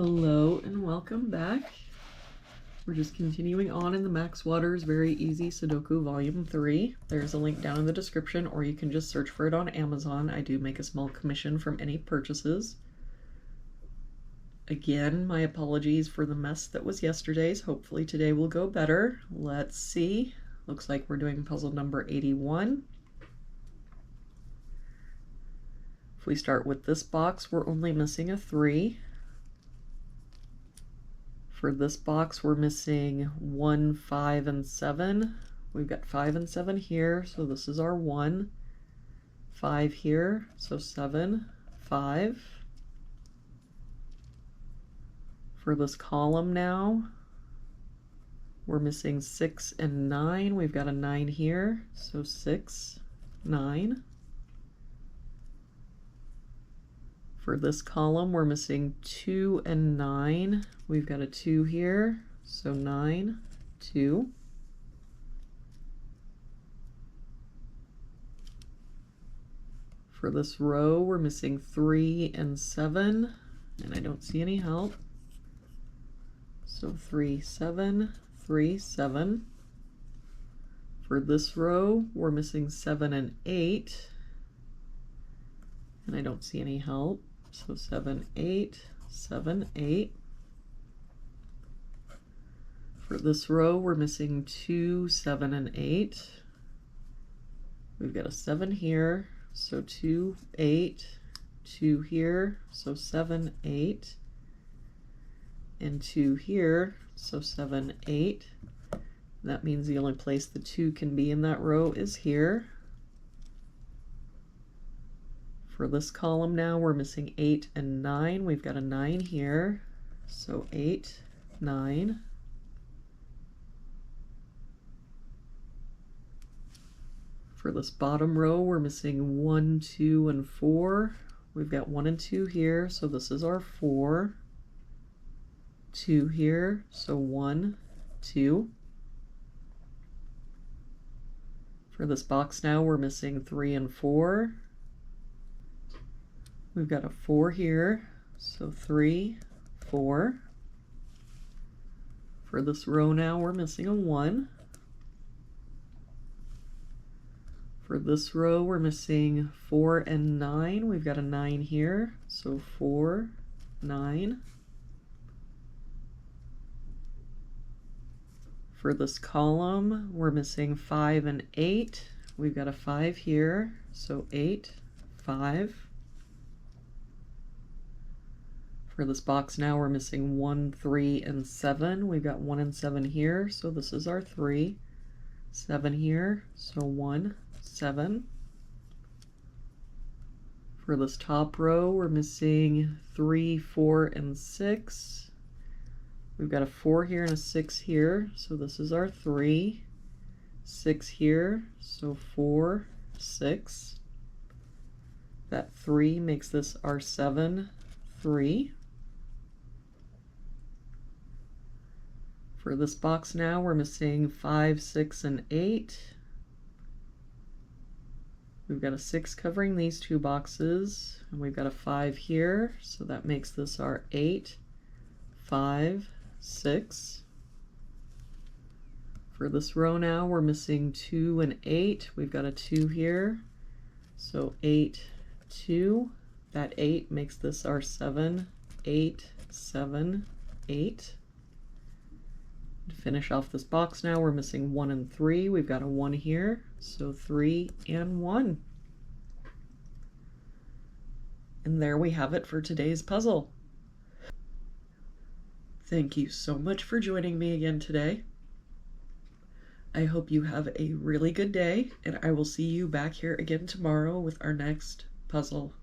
Hello and welcome back. We're just continuing on in the Max Waters Very Easy Sudoku Volume 3. There's a link down in the description, or you can just search for it on Amazon. I do make a small commission from any purchases. Again, my apologies for the mess that was yesterday's. Hopefully today will go better. Let's see. Looks like we're doing puzzle number 81. If we start with this box, we're only missing a 3. For this box, we're missing 1, 5, and 7. We've got 5 and 7 here, so this is our 1. 5 here, so 7, 5. For this column now, we're missing 6 and 9. We've got a 9 here, so 6, 9. For this column, we're missing 2 and 9. We've got a 2 here, so 9, 2. For this row, we're missing 3 and 7, and I don't see any help. So 3, 7, 3, 7. For this row, we're missing 7 and 8, and I don't see any help. So 7, 8, 7, 8. For this row, we're missing 2, 7, and 8. We've got a 7 here, so 2, 8, 2 here, so 7, 8, and 2 here, so 7, 8. That means the only place the 2 can be in that row is here. For this column now, we're missing 8 and 9. We've got a 9 here, so 8, 9. For this bottom row, we're missing 1, 2, and 4. We've got 1 and 2 here, so this is our 4. 2 here, so 1, 2. For this box now, we're missing 3 and 4. We've got a 4 here, so 3, 4. For this row now, we're missing a 1. For this row, we're missing 4 and 9. We've got a 9 here, so 4, 9. For this column, we're missing 5 and 8. We've got a 5 here, so 8, 5. For this box now, we're missing 1, 3, and 7. We've got 1 and 7 here, so this is our 3. 7 here, so 1, 7. For this top row, we're missing 3, 4, and 6. We've got a 4 here and a 6 here, so this is our 3. 6 here, so 4, 6. That 3 makes this our 7, 3. For this box now, we're missing 5, 6, and 8. We've got a 6 covering these two boxes, and we've got a 5 here, so that makes this our 8, 5, 6. For this row now, we're missing 2 and 8. We've got a 2 here, so 8, 2. That 8 makes this our 7, 8, 7, 8. To finish off this box now, we're missing 1 and 3. We've got a 1 here, so 3 and 1. And there we have it for today's puzzle. Thank you so much for joining me again today. I hope you have a really good day, and I will see you back here again tomorrow with our next puzzle.